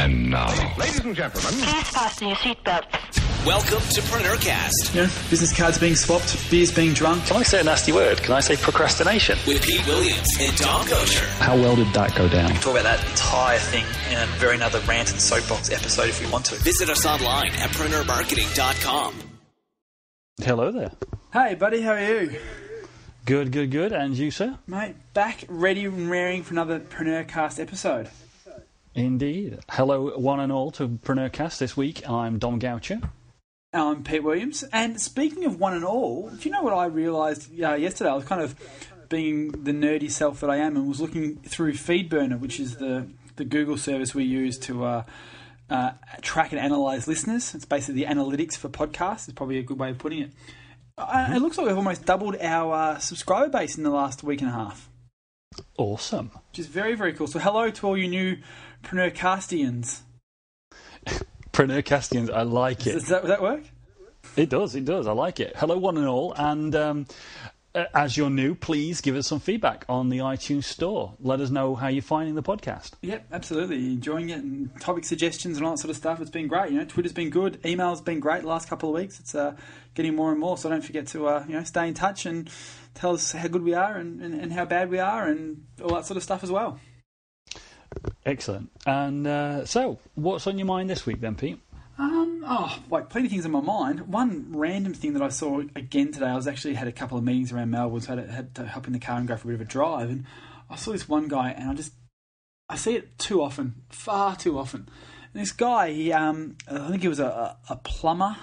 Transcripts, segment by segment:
And now, ladies and gentlemen, please fasten your seatbelts. Welcome to PreneurCast. You know, business cards being swapped, beers being drunk. Can I say a nasty word? Can I say procrastination? With Pete Williams and Tom Kosher. How well did that go down? Talk about that entire thing in a very another rant and soapbox episode if we want to. Visit us online at PreneurMarketing.com. Hello there. Hey, buddy, how are you? Good. And you, sir? Mate, back ready and raring for another PreneurCast episode. Indeed. Hello, one and all, to PreneurCast this week. I'm Dom Goucher. I'm Pete Williams. And speaking of one and all, do you know what I realised yesterday? I was kind of being the nerdy self that I am and was looking through FeedBurner, which is the Google service we use to track and analyse listeners. It's basically the analytics for podcasts. It's probably a good way of putting it. It looks like we've almost doubled our subscriber base in the last week and a half. Awesome. Which is very, very cool. So hello to all you new PreneurCastians. PreneurCastians, I like it. Does that work? It does. I like it. Hello, one and all. And as you're new, please give us some feedback on the iTunes store. Let us know how you're finding the podcast. Yep, absolutely. Enjoying it and topic suggestions and all that sort of stuff. It's been great. You know, Twitter's been good. Email's been great the last couple of weeks. It's getting more and more. So don't forget to stay in touch and tell us how good we are and how bad we are and all that sort of stuff as well. Excellent. And so, what's on your mind this week then, Pete? Plenty of things on my mind. One random thing that I saw again today, I was actually had a couple of meetings around Melbourne, so I had to hop in the car and go for a bit of a drive, and I saw this one guy, and I see it too often, far too often. And this guy, I think he was a plumber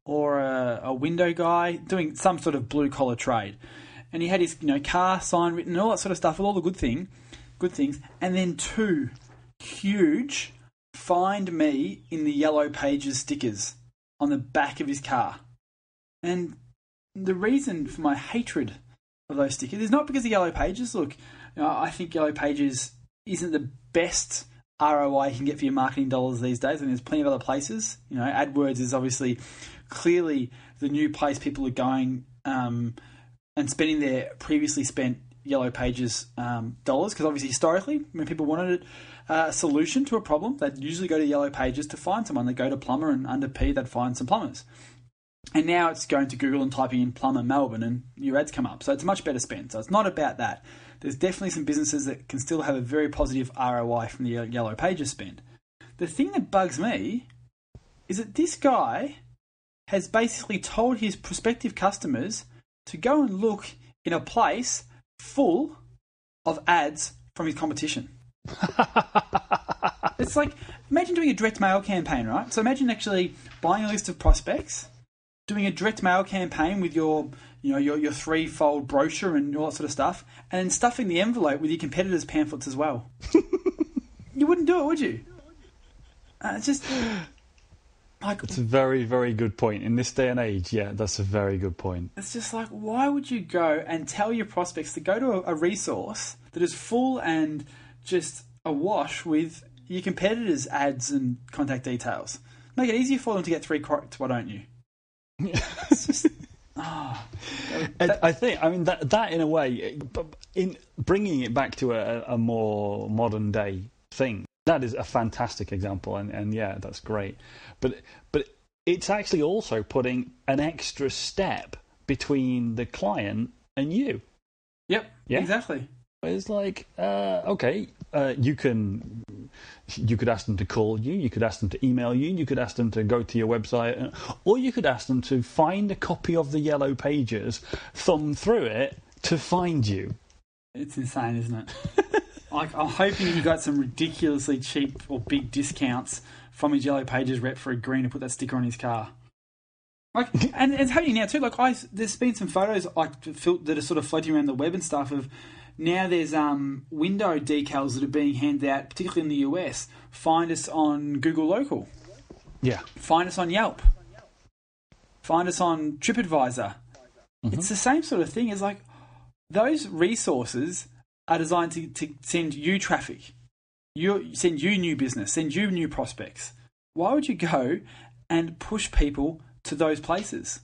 or a window guy doing some sort of blue collar trade, and he had his car sign written and all that sort of stuff with all the good things, and then two huge "Find Me in the Yellow Pages" stickers on the back of his car. And the reason for my hatred of those stickers is not because of Yellow Pages. Look, I think Yellow Pages isn't the best ROI you can get for your marketing dollars these days. I mean, there's plenty of other places. AdWords is obviously clearly the new place people are going and spending their previously spent Yellow Pages dollars, because obviously historically when people wanted a solution to a problem, they'd usually go to Yellow Pages to find someone. They'd go to plumber, and under P they'd find some plumbers. And now it's going to Google and typing in plumber Melbourne and your ads come up. So it's a much better spend. So it's not about that. There's definitely some businesses that can still have a very positive ROI from the Yellow Pages spend. The thing that bugs me is that this guy has basically told his prospective customers to go and look in a place full of ads from his competition. It's like, imagine doing a direct mail campaign, right? So imagine actually buying a list of prospects, doing a direct mail campaign with your threefold brochure and all that sort of stuff, and then stuffing the envelope with your competitors' pamphlets as well. You wouldn't do it, would you? It's just like, it's a very, very good point. In this day and age, yeah, that's a very good point. It's just like, why would you go and tell your prospects to go to a resource that is full and just awash with your competitors' ads and contact details? Make it easier for them to get three quotes, why don't you? It's just, I think, that in a way, in bringing it back to a more modern day thing, that is a fantastic example, and yeah, that's great. But it's actually also putting an extra step between the client and you. Yep, yeah? Exactly. It's like, okay, you could ask them to call you, you could ask them to email you, you could ask them to go to your website, or you could ask them to find a copy of the Yellow Pages, thumb through it to find you. It's insane, isn't it? I'm hoping he got some ridiculously cheap or big discounts from his Yellow Pages rep for agreeing to put that sticker on his car. Like, and it's happening now too. Like, there's been some photos that are sort of floating around the web and stuff of. Now there's window decals that are being handed out, particularly in the US. Find us on Google Local. Yeah. Find us on Yelp. Find us on TripAdvisor. Mm-hmm. It's the same sort of thing. It's like those resources are designed to send you traffic, send you new business, send you new prospects. Why would you go and push people to those places?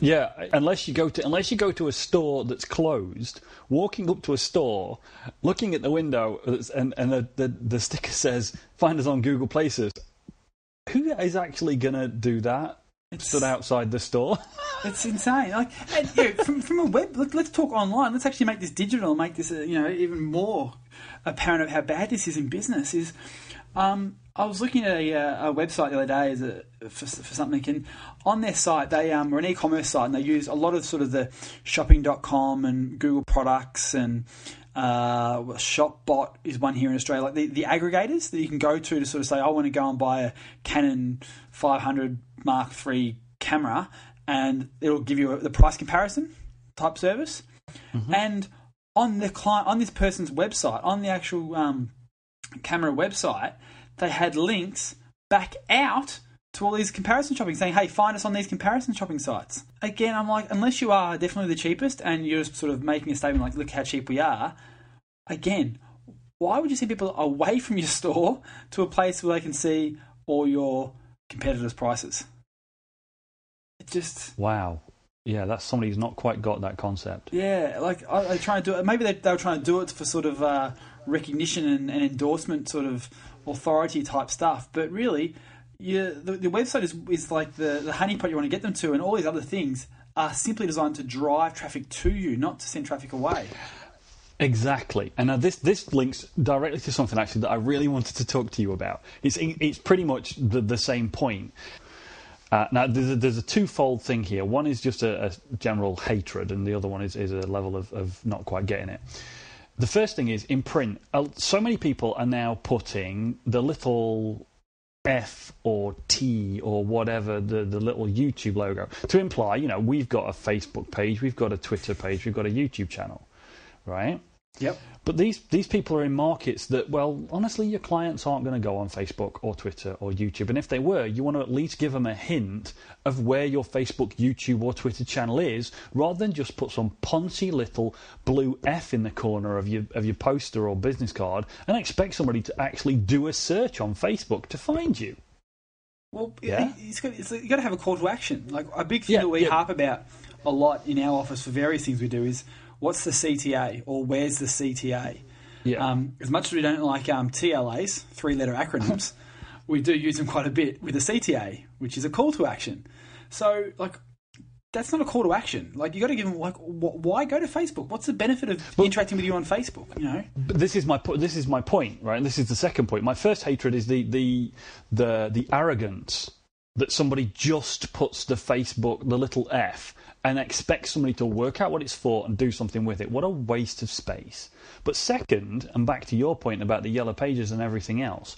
Yeah, unless you go to a store that's closed, walking up to a store, looking at the window, and the sticker says "Find us on Google Places." Who is actually going to do that? Stood outside the store. It's insane. Like, and, from a web, let's talk online. Let's actually make this digital. Make this even more apparent of how bad this is in business. I was looking at a website the other day for something, and on their site, they were an e-commerce site, and they use a lot of sort of the shopping.com and Google products, and ShopBot is one here in Australia, like the aggregators that you can go to sort of say, I want to go and buy a Canon 500 Mark III camera, and it'll give you the price comparison type service. Mm-hmm. And on this person's website, on the actual camera website, they had links back out to all these comparison shopping, saying, hey, find us on these comparison shopping sites. Again, I'm like, unless you are definitely the cheapest and you're sort of making a statement like, look how cheap we are, again, why would you send people away from your store to a place where they can see all your competitors' prices? It just... Wow. Yeah, that's somebody who's not quite got that concept. Yeah, like, they try and do it. Maybe they were trying to do it for sort of recognition and endorsement sort of authority type stuff, but really the website is like the honeypot you want to get them to, and all these other things are simply designed to drive traffic to you, not to send traffic away. Exactly. And now this links directly to something actually that I really wanted to talk to you about. It's pretty much the same point. Now, there's a twofold thing here. One is just a general hatred, and the other one is a level of not quite getting it. The first thing is, in print, so many people are now putting the little F or T or whatever, the little YouTube logo, to imply, we've got a Facebook page, we've got a Twitter page, we've got a YouTube channel, right? Yep. But these people are in markets that, well, honestly, your clients aren't going to go on Facebook or Twitter or YouTube. And if they were, you want to at least give them a hint of where your Facebook, YouTube or Twitter channel is, rather than just put some poncy little blue F in the corner of your poster or business card and expect somebody to actually do a search on Facebook to find you. Well, yeah, you've got to have a call to action. Like, a big thing that we harp about a lot in our office for various things we do is, what's the CTA, or where's the CTA? Yeah. As much as we don't like TLAs, three-letter acronyms, we do use them quite a bit with a CTA, which is a call to action. So, like, that's not a call to action. Like, you got to give them, like, why go to Facebook? What's the benefit of interacting with you on Facebook? But this is my point, right? And this is the second point. My first hatred is the arrogance that somebody just puts the little F, and expect somebody to work out what it's for and do something with it. What a waste of space. But second, and back to your point about the yellow pages and everything else,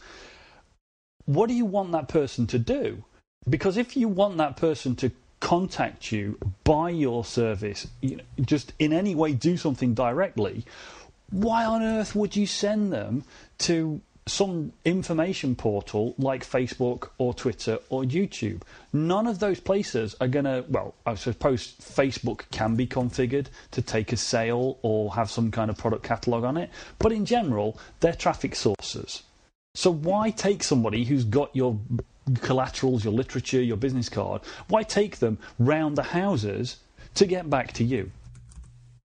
what do you want that person to do? Because if you want that person to contact you, buy your service, just in any way do something directly, why on earth would you send them to some information portal like Facebook or Twitter or YouTube? None of those places are going to, well, I suppose Facebook can be configured to take a sale or have some kind of product catalogue on it, but in general, they're traffic sources. So why take somebody who's got your collaterals, your literature, your business card, why take them round the houses to get back to you?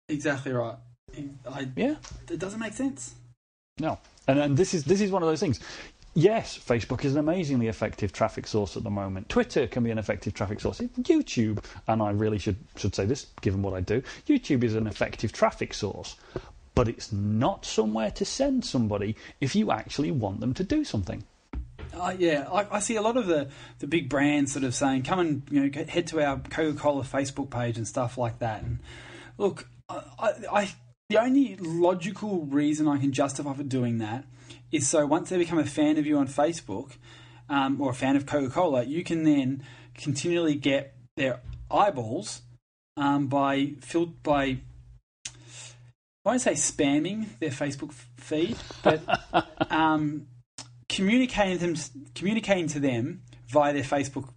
Exactly right. It doesn't make sense. No. And this is one of those things. Yes, Facebook is an amazingly effective traffic source at the moment. Twitter can be an effective traffic source. YouTube, and I really should say this, given what I do, YouTube is an effective traffic source. But it's not somewhere to send somebody if you actually want them to do something. I see a lot of the big brands sort of saying, come and head to our Coca-Cola Facebook page and stuff like that. And look, the only logical reason I can justify for doing that is so once they become a fan of you on Facebook or a fan of Coca-Cola, you can then continually get their eyeballs by I won't say spamming their Facebook feed, but communicating to them via their Facebook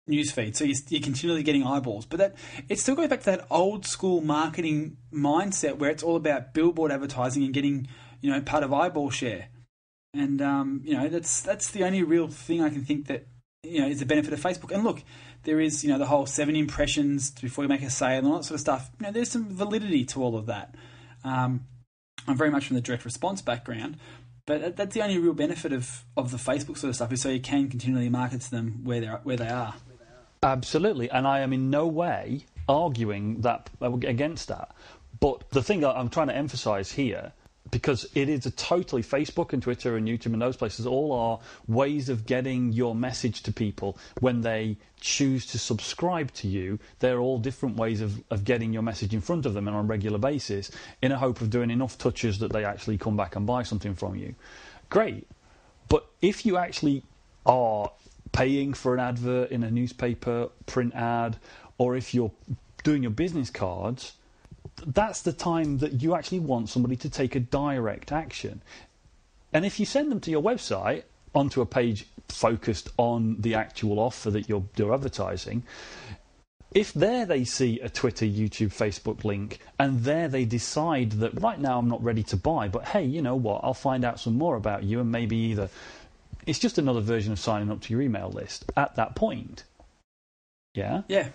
newsfeed. So you're continually getting eyeballs. But it still goes back to that old school marketing mindset where it's all about billboard advertising and getting, part of eyeball share. And, that's the only real thing I can think that is the benefit of Facebook. And look, there is, the whole 7 impressions before you make a sale and all that sort of stuff. There's some validity to all of that. I'm very much from the direct response background, but that's the only real benefit of the Facebook sort of stuff, is so you can continually market to them where they are. Absolutely, and I am in no way arguing that against that. But the thing I'm trying to emphasise here, because it is a totally Facebook and Twitter and YouTube and those places all are ways of getting your message to people when they choose to subscribe to you. They're all different ways of getting your message in front of them and on a regular basis in a hope of doing enough touches that they actually come back and buy something from you. Great. But if you actually are paying for an advert in a newspaper, print ad, or if you're doing your business cards, that's the time that you actually want somebody to take a direct action. And if you send them to your website onto a page focused on the actual offer that you're advertising, if there they see a Twitter, YouTube, Facebook link, and there they decide that right now I'm not ready to buy, but hey, you know what, I'll find out some more about you, and maybe either it's just another version of signing up to your email list at that point. Yeah? Yeah.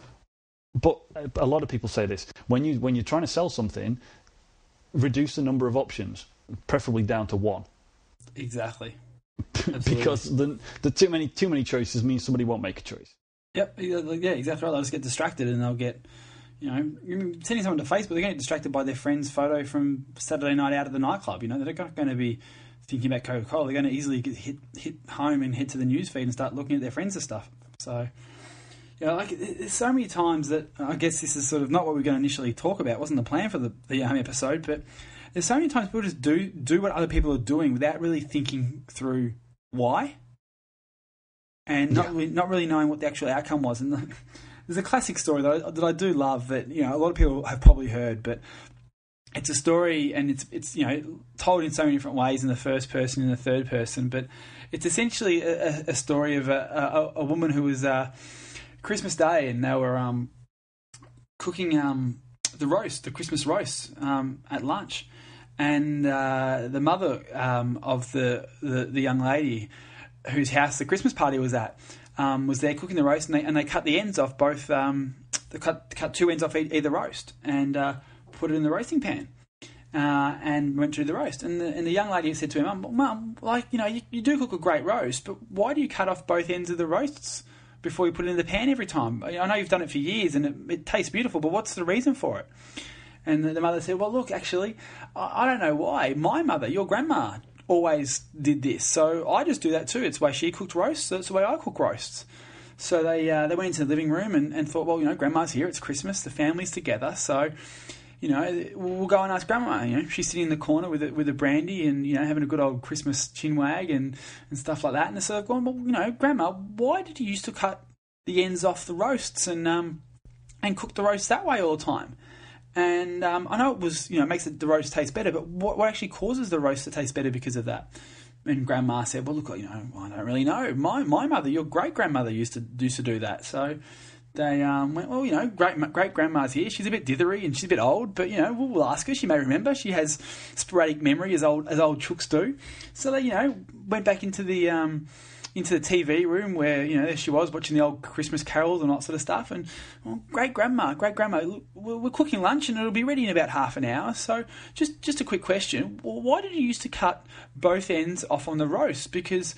But a lot of people say this. When you're trying to sell something, reduce the number of options, preferably down to 1. Exactly. Because the too many choices means somebody won't make a choice. Yep. Yeah, exactly right. They'll just get distracted, and they'll get, sending someone to Facebook, they're going to get distracted by their friend's photo from Saturday night out at the nightclub. They're not going to be thinking about Coca-Cola. They're going to easily hit home and head to the newsfeed and start looking at their friends and stuff. So, there's so many times that, I guess this is sort of not what we were going to initially talk about. It wasn't the plan for the episode, but there's so many times people just do what other people are doing without really thinking through why, and not really knowing what the actual outcome was. And there's a classic story that I do love that a lot of people have probably heard, but it's a story, and it's told in so many different ways, in the first person and the third person. But it's essentially a story of a woman who was Christmas Day, and they were cooking the Christmas roast at lunch, and the mother of the young lady whose house the Christmas party was at was there cooking the roast, and they cut the ends off both. They cut 2 ends off either roast and put it in the roasting pan. And went to do the roast, and the young lady said to him, "Mum, you do cook a great roast, but why do you cut off both ends of the roasts before you put it in the pan every time? I know you've done it for years and it tastes beautiful, but what's the reason for it?" And the mother said, "Well, look, actually, I don't know why. My mother, your grandma, always did this, so I just do that too. It's the way she cooked roasts, so it's the way I cook roasts." So they went into the living room and thought, well, Grandma's here, it's Christmas, the family's together, so we'll go and ask Grandma. She's sitting in the corner with a brandy and having a good old Christmas chinwag and stuff like that. And they're going, well, Grandma, why did you used to cut the ends off the roasts and cook the roast that way all the time? And I know it was makes the roast taste better, but what actually causes the roast to taste better because of that? And Grandma said, well, look, I don't really know. My mother, your great grandmother, used to do that. So they went, well, great grandma's here. She's a bit dithery and she's a bit old, but we'll ask her. She may remember. She has sporadic memory, as old chooks do. So they went back into the TV room where there she was watching the old Christmas carols and all that sort of stuff. And great grandma, look, we're cooking lunch and it'll be ready in about half an hour. So just a quick question: why did you used to cut both ends off on the roast? Because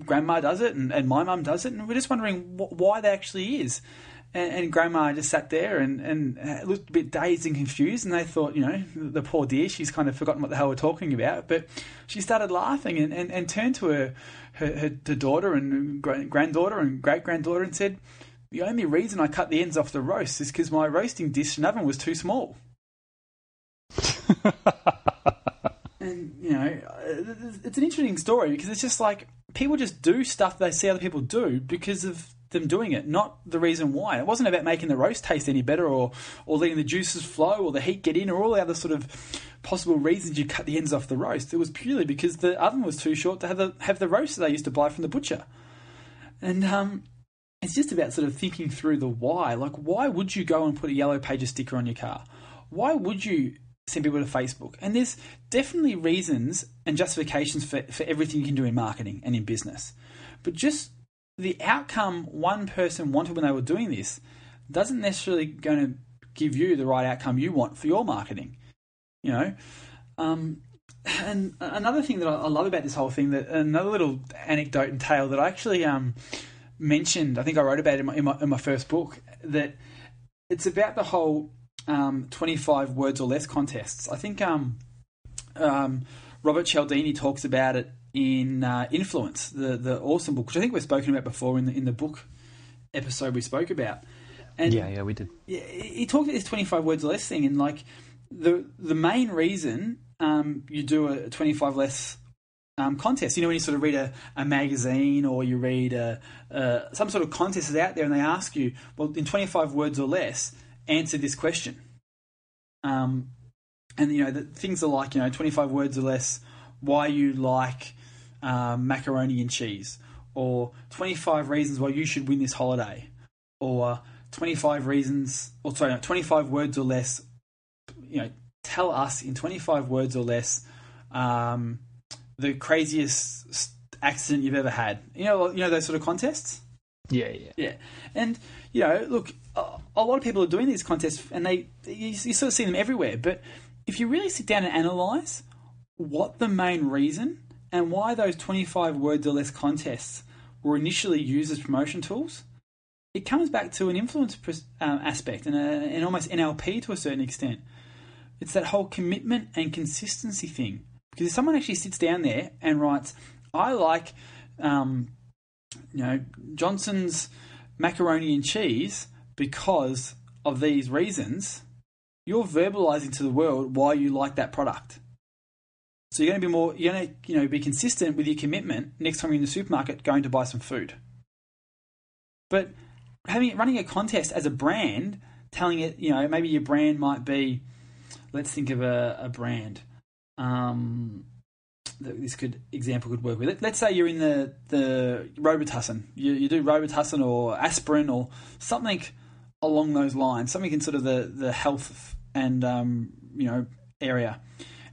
Grandma does it and my mum does it, and we're just wondering why that actually is. And Grandma just sat there and looked a bit dazed and confused, and they thought, the poor dear, she's kind of forgotten what the hell we're talking about. But she started laughing and turned to her daughter and granddaughter and great-granddaughter and said, the only reason I cut the ends off the roast is because my roasting dish and oven was too small. And, it's an interesting story because it's just like people just do stuff they see other people do because of them doing it, not the reason why. It wasn't about making the roast taste any better or letting the juices flow or the heat get in or all the other sort of possible reasons you cut the ends off the roast. It was purely because the oven was too short to have the roast that they used to buy from the butcher. And it's just about sort of thinking through the why. Like, why would you go and put a Yellow Pages sticker on your car? Why would you send people to Facebook? And there's definitely reasons and justifications for everything you can do in marketing and in business. But just the outcome one person wanted when they were doing this doesn't necessarily going to give you the right outcome you want for your marketing. And another thing that I love about this whole thing, that another little anecdote and tale that I actually mentioned, I think I wrote about it in my first book, that it's about the whole 25 words or less contests. I think Robert Cialdini talks about it in Influence, the awesome book, which I think we've spoken about before in the book episode we spoke about. And yeah, we did. Yeah, he talked about this 25 words or less thing, and like the main reason you do a 25 less contest. When you sort of read a magazine or you read some sort of contest is out there and they ask you, well, in 25 words or less, answer this question. And, things are like, 25 words or less, why you like macaroni and cheese, or 25 reasons why you should win this holiday, or 25 words or less, tell us in 25 words or less the craziest accident you've ever had. Those sort of contests? Yeah. And, look, a lot of people are doing these contests and you sort of see them everywhere. But if you really sit down and analyse what the main reason and why those 25 words or less contests were initially used as promotion tools, it comes back to an influence aspect and almost NLP to a certain extent. It's that whole commitment and consistency thing. Because if someone actually sits down there and writes, I like, Johnson's macaroni and cheese because of these reasons, you're verbalizing to the world why you like that product. So you're going to be consistent with your commitment next time you're in the supermarket going to buy some food. But running a contest as a brand, telling it, maybe your brand might be, let's think of a brand. This example could work with it. Let's say you're in the Robitussin. You do Robitussin or aspirin or something along those lines, something in sort of the health and area.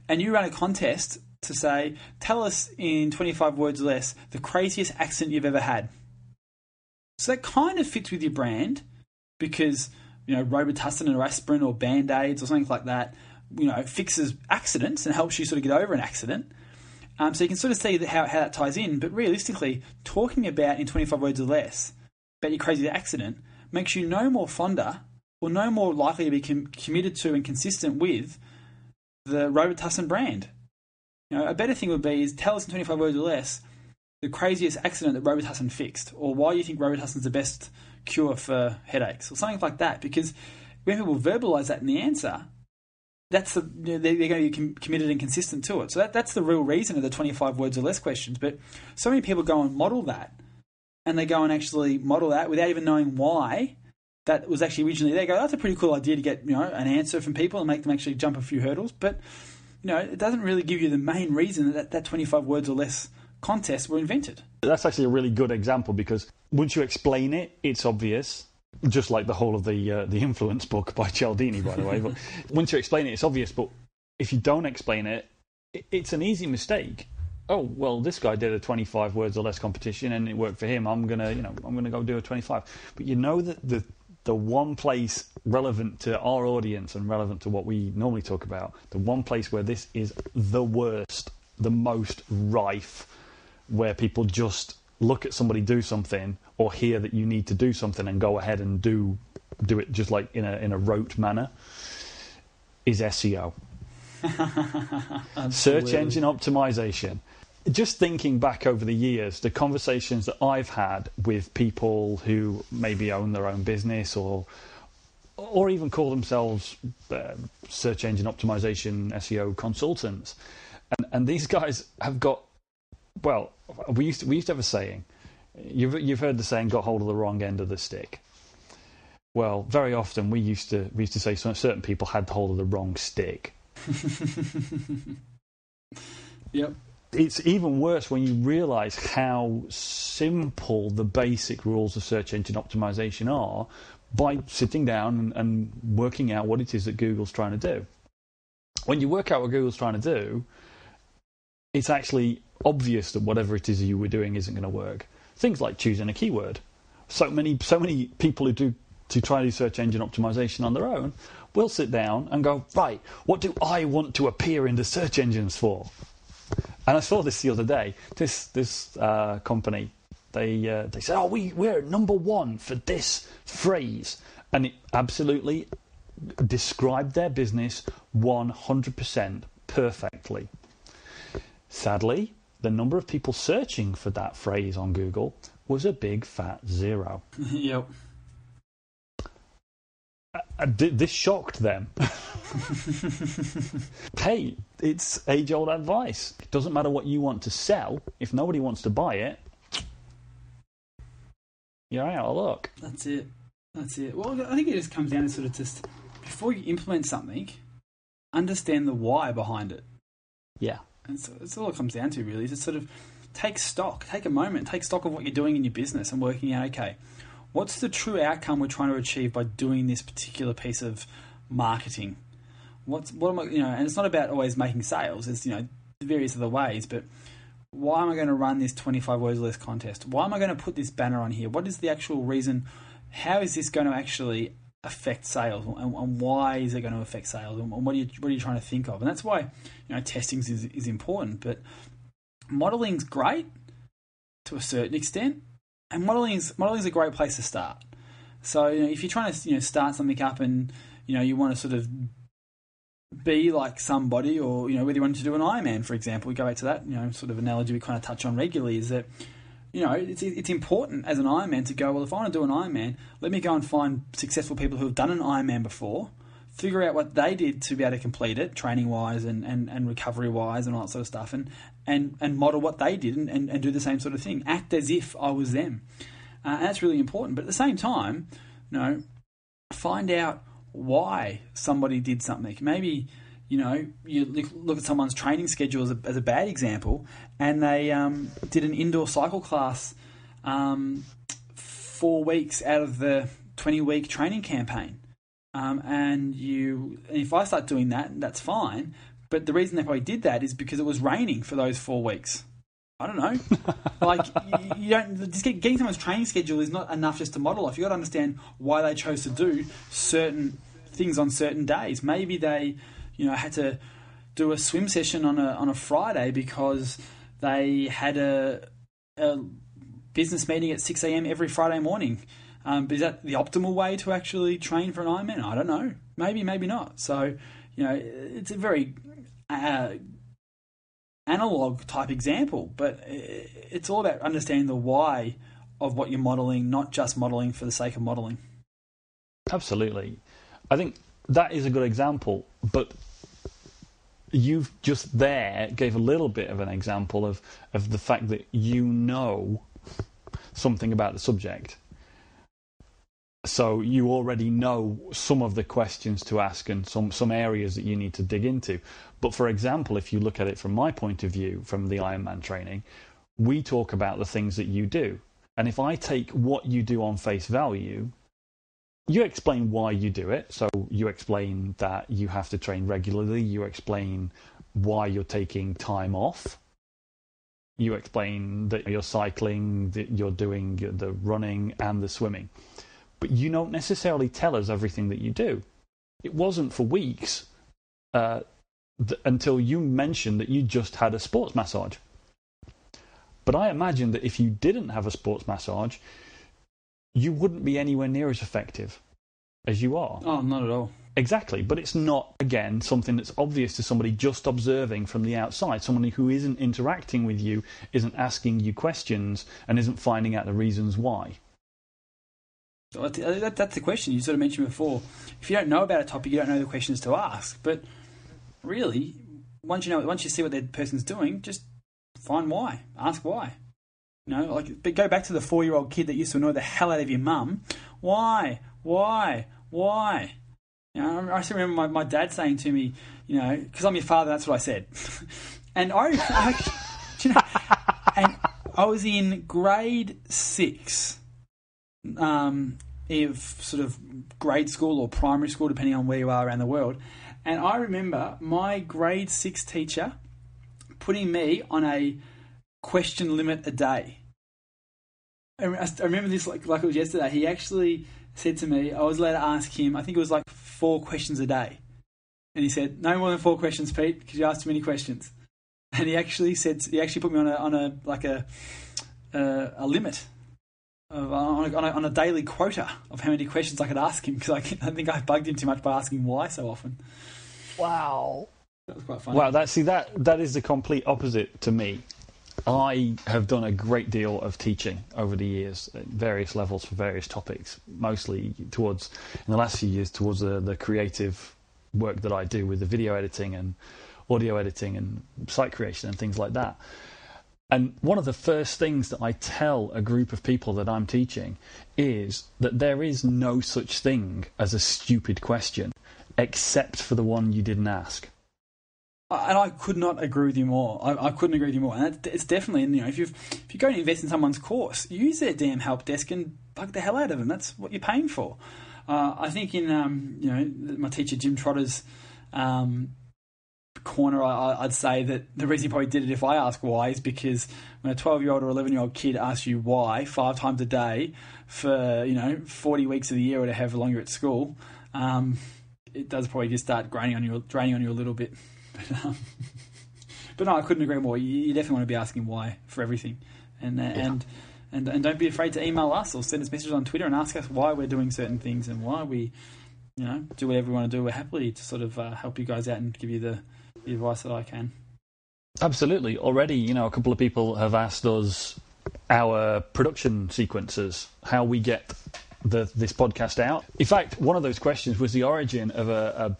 And you run a contest to say, tell us in 25 words or less the craziest accident you've ever had. So that kind of fits with your brand because, Robitussin or aspirin or Band-Aids or something like that, fixes accidents and helps you sort of get over an accident. So you can sort of see how that ties in. But realistically, talking about in 25 words or less about your crazy accident makes you no more fonder or no more likely to be committed to and consistent with the Robitussin brand. A better thing would be is tell us in 25 words or less the craziest accident that Robitussin fixed, or why you think Robitussin's the best cure for headaches, or something like that. Because when people verbalise that in the answer, that's they're going to be committed and consistent to it. So that's the real reason of the 25 words or less questions. But so many people go and model that, and they go and actually model that without even knowing why that was actually originally there. They go, that's a pretty cool idea to get an answer from people and make them actually jump a few hurdles. But it doesn't really give you the main reason that 25 words or less contests were invented. That's actually a really good example because once you explain it, it's obvious. Just like the whole of the Influence book by Cialdini, by the way. But once you explain it, it's obvious. But if you don't explain it, it's an easy mistake. Oh well, this guy did a 25 words or less competition and it worked for him. I'm gonna go do a 25. But that the one place relevant to our audience and relevant to what we normally talk about, the one place where this is the worst, the most rife, where people just look at somebody do something or hear that you need to do something and go ahead and do it just like in a rote manner, is SEO. Search engine optimization. Just thinking back over the years, the conversations that I've had with people who maybe own their own business or even call themselves search engine optimization SEO consultants, and these guys have got, well, we used to have a saying. You've heard the saying, got hold of the wrong end of the stick. Well, very often we used to say certain people had hold of the wrong stick. Yep. It's even worse when you realise how simple the basic rules of search engine optimization are by sitting down and working out what it is that Google's trying to do. When you work out what Google's trying to do, it's actually obvious that whatever it is you were doing isn't going to work. Things like choosing a keyword. So many people who try to do search engine optimization on their own will sit down and go, right, what do I want to appear in the search engines for? And I saw this the other day. This company, they said, oh, we're number one for this phrase, and it absolutely described their business 100% perfectly. Sadly, the number of people searching for that phrase on Google was a big fat 0. Yep. This shocked them. Hey, it's age-old advice. It doesn't matter what you want to sell. If nobody wants to buy it, you're out of luck. That's it. Well, I think it just comes down to sort of just, before you implement something, understand the why behind it. Yeah. And so that's all it comes down to, really, is to sort of take stock of what you're doing in your business and working out, okay, what's the true outcome we're trying to achieve by doing this particular piece of marketing? What am I, and it's not about always making sales. There's, various other ways, but why am I going to run this 25 words or less contest? Why am I going to put this banner on here? What is the actual reason? How is this going to actually affect sales, and why is it going to affect sales, and what are you trying to think of? And that's why testing is important. But modeling's great to a certain extent, and modeling's a great place to start. So if you're trying to start something up, and you want to sort of be like somebody, or whether you want to do an Ironman, for example, we go back to that sort of analogy we kind of touch on regularly, is that it's important as an Ironman to go, well, if I want to do an Ironman, let me go and find successful people who have done an Ironman before, figure out what they did to be able to complete it, training-wise and recovery-wise and all that sort of stuff, and model what they did and do the same sort of thing. Act as if I was them. And that's really important. But at the same time, find out why somebody did something. Maybe you look at someone's training schedule as a bad example, and they did an indoor cycle class 4 weeks out of the 20-week training campaign. And if I start doing that, that's fine. But the reason they probably did that is because it was raining for those 4 weeks. I don't know. Like, you don't just getting someone's training schedule is not enough just to model off. You got to understand why they chose to do certain things on certain days. Maybe they had to do a swim session on a Friday because they had a business meeting at 6 a.m. every Friday morning. But is that the optimal way to actually train for an Ironman? I don't know. Maybe not. So, it's a very analog type example, but it's all about understanding the why of what you're modelling, not just modelling for the sake of modelling. Absolutely. I think that is a good example, but you've just there gave a little bit of an example of the fact that something about the subject. So you already know some of the questions to ask and some areas that you need to dig into. But for example, if you look at it from my point of view, from the Ironman training, we talk about the things that you do. And if I take what you do on face value, you explain why you do it. So you explain that you have to train regularly. You explain why you're taking time off. You explain that you're cycling, that you're doing the running and the swimming. But you don't necessarily tell us everything that you do. It wasn't for weeks until you mentioned that you just had a sports massage. But I imagine that if you didn't have a sports massage, you wouldn't be anywhere near as effective as you are. Oh, not at all. Exactly. But it's not, again, something that's obvious to somebody just observing from the outside. Someone who isn't interacting with you, isn't asking you questions, and isn't finding out the reasons why. That's the question you sort of mentioned before. If you don't know about a topic, you don't know the questions to ask. But really, once you see what that person's doing, just find why. Ask why. But go back to the 4-year-old kid that used to annoy the hell out of your mum. Why? I still remember my dad saying to me, because I'm your father, that's what I said. And and I was in grade 6. Sort of grade school or primary school, depending on where you are around the world. And I remember my grade 6 teacher putting me on a question limit a day. I remember this like it was yesterday. He actually said to me, I was allowed to ask him, I think it was like 4 questions a day. And he said, no more than 4 questions, Pete, because you asked too many questions. And he actually put me on a limit on a daily quota of how many questions I could ask him, because I think I bugged him too much by asking why so often. Wow. That was quite funny. Wow, that is the complete opposite to me. I have done a great deal of teaching over the years at various levels for various topics, mostly in the last few years towards the creative work that I do with the video editing and audio editing and site creation and things like that. And one of the first things that I tell a group of people that I'm teaching is that there is no such thing as a stupid question, except for the one you didn't ask. And I could not agree with you more. I couldn't agree with you more. And it's definitely, if you go and invest in someone's course, use their damn help desk and bug the hell out of them. That's what you're paying for. I think in my teacher Jim Trotter's corner, I'd say that the reason he probably did it if I ask why is because when a 12-year-old or 11-year-old kid asks you why 5 times a day for 40 weeks of the year or however long you're at school, it does probably just start draining on you a little bit. But no, I couldn't agree more. You definitely want to be asking why for everything, and don't be afraid to email us or send us messages on Twitter and ask us why we're doing certain things and why we, do whatever we want to do. We're happy to sort of help you guys out and give you the advice that I can. Absolutely. Already, a couple of people have asked us our production sequences, how we get this podcast out. In fact, one of those questions was the origin of a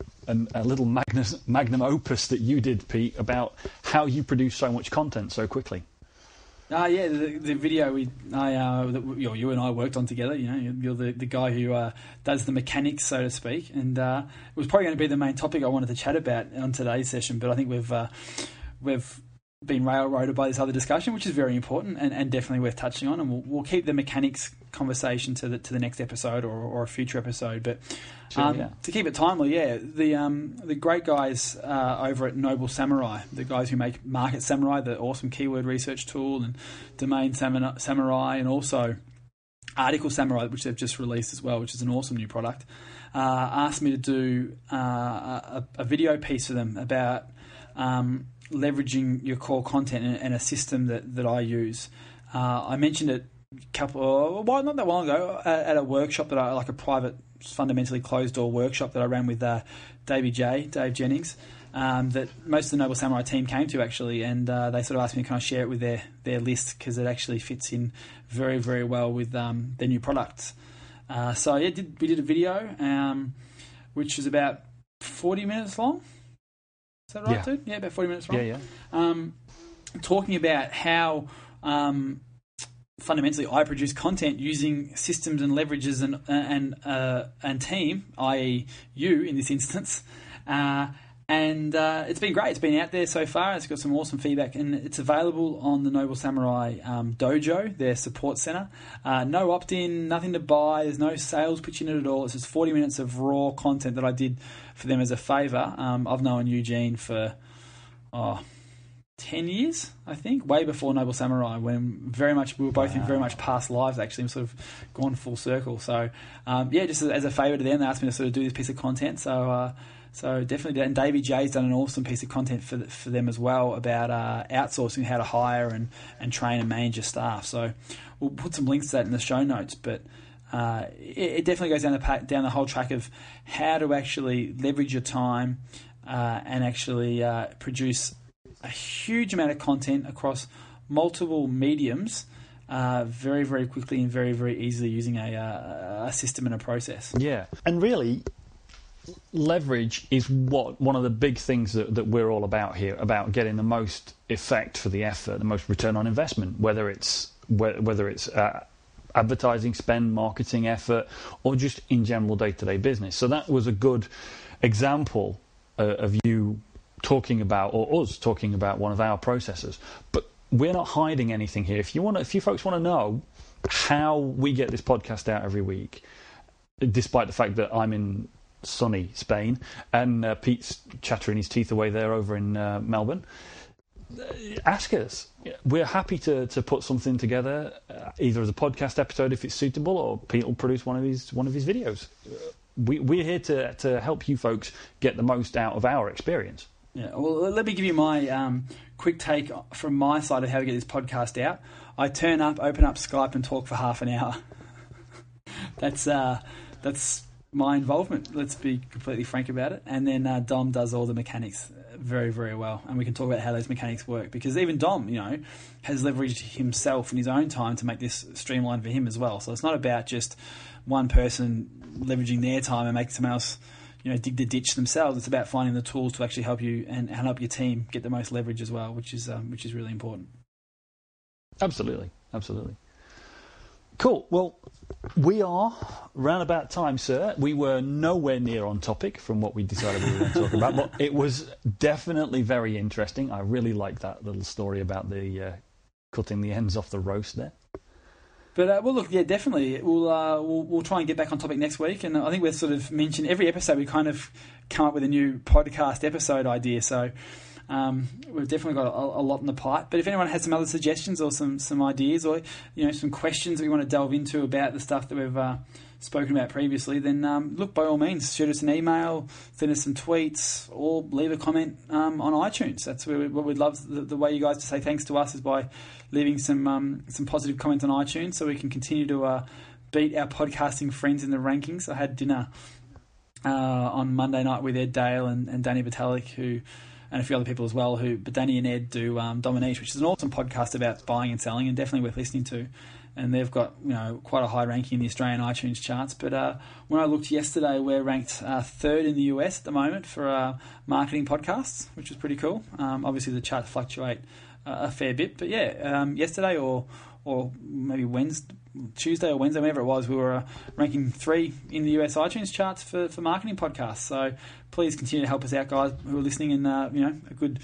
little magnum opus that you did, Pete, about how you produce so much content so quickly. The video you and I worked on together. You're the guy who does the mechanics, so to speak, and it was probably going to be the main topic I wanted to chat about on today's session. But I think we've been railroaded by this other discussion, which is very important and definitely worth touching on. And we'll keep the mechanics conversation to the next episode or a future episode. But to keep it timely, the great guys over at Noble Samurai, the guys who make Market Samurai, the awesome keyword research tool, and Domain Samurai, and also Article Samurai, which they've just released as well, which is an awesome new product, asked me to do a video piece for them about leveraging your core content and a system that I use. I mentioned it not that long ago at a workshop like a private, fundamentally closed door workshop that I ran with Dave Jenyns, that most of the Noble Samurai team came to actually, and they sort of asked me, can I share it with their list, because it actually fits in very, very well with their new products. We did a video which was about 40 minutes long. Is that right, dude? Yeah, about 40 minutes long. Yeah. Talking about how fundamentally I produce content using systems and leverages and team, i.e. you in this instance. And it's been great. It's been out there so far. It's got some awesome feedback, and it's available on the Noble Samurai Dojo, their support center. No opt-in, nothing to buy. There's no sales pitch in it at all. It's just 40 minutes of raw content that I did for them as a favour. I've known Eugene for 10 years, I think, way before Noble Samurai, when we were both in very much past lives, actually. We've sort of gone full circle. So, just as a favour to them, they asked me to sort of do this piece of content. So definitely, and Davey J's done an awesome piece of content for them as well about outsourcing, how to hire and train and manage your staff. So we'll put some links to that in the show notes. But it definitely goes down the whole track of how to actually leverage your time and actually produce a huge amount of content across multiple mediums very, very quickly and very, very easily using a system and a process. Yeah, and really, leverage is one of the big things that we're all about here, about getting the most effect for the effort, the most return on investment, whether it's advertising spend, marketing effort, or just in general day-to-day business. So that was a good example of you talking about, or us talking about, one of our processes. But we're not hiding anything here. If you folks want to know how we get this podcast out every week, despite the fact that I'm in sunny Spain and Pete's chattering his teeth away there over in Melbourne, ask us. We're happy to put something together, either as a podcast episode if it's suitable, or Pete will produce one of his videos. We're here to help you folks get the most out of our experience. Yeah, well, let me give you my quick take from my side of how to get this podcast out. I turn up, open up Skype, and talk for half an hour. That's my involvement. Let's be completely frank about it. And then Dom does all the mechanics very, very well, and we can talk about how those mechanics work, because even Dom, has leveraged himself in his own time to make this streamlined for him as well. So it's not about just one person leveraging their time and making someone else, dig the ditch themselves. It's about finding the tools to actually help you and help your team get the most leverage as well, which is really important. Absolutely. Cool. Well, we are round about time, sir. We were nowhere near on topic from what we decided we were going to talk about, but it was definitely very interesting. I really like that little story about the cutting the ends off the roast there. But well, look, yeah, definitely. We'll try and get back on topic next week, and I think we've sort of mentioned every episode. We kind of come up with a new podcast episode idea, so we've definitely got a lot in the pipe. But if anyone has some other suggestions or some ideas, or some questions that we want to delve into about the stuff that we've spoken about previously, then look, by all means, shoot us an email, send us some tweets, or leave a comment on iTunes. That's where we'd love the way you guys to say thanks to us is by leaving some positive comments on iTunes, so we can continue to beat our podcasting friends in the rankings. I had dinner on Monday night with Ed Dale and Danny Vitalik, and a few other people as well, but Danny and Ed do Dominique, which is an awesome podcast about buying and selling, and definitely worth listening to. And they've got quite a high ranking in the Australian iTunes charts. But when I looked yesterday, we're ranked third in the US at the moment for marketing podcasts, which is pretty cool. Obviously, the charts fluctuate a fair bit, but yeah, yesterday or maybe Tuesday or Wednesday, whenever it was, we were ranking 3 in the US iTunes charts for marketing podcasts. So please continue to help us out, guys who are listening, and a good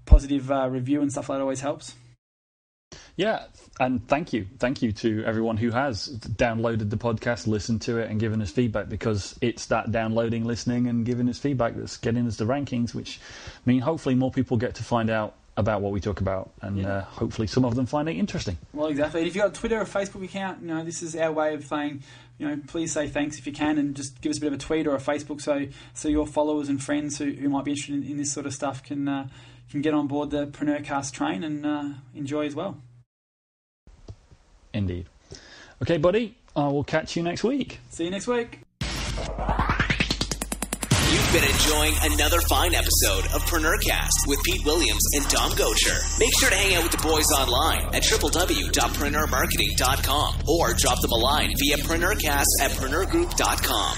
positive review and stuff like that always helps. Yeah, and thank you to everyone who has downloaded the podcast, listened to it, and given us feedback, because it's that downloading, listening, and giving us feedback that's getting us the rankings, which mean hopefully more people get to find out about what we talk about, and hopefully some of them find it interesting. Well, exactly. And if you've got a Twitter or Facebook account, this is our way of saying, please say thanks if you can, and just give us a bit of a tweet or a Facebook, so your followers and friends who might be interested in this sort of stuff can get on board the PreneurCast train and enjoy as well. Indeed. Okay, buddy. I will catch you next week. See you next week. You've been enjoying another fine episode of PreneurCast with Pete Williams and Dom Gaucher. Make sure to hang out with the boys online at www.preneurmarketing.com or drop them a line via PreneurCast@preneurgroup.com.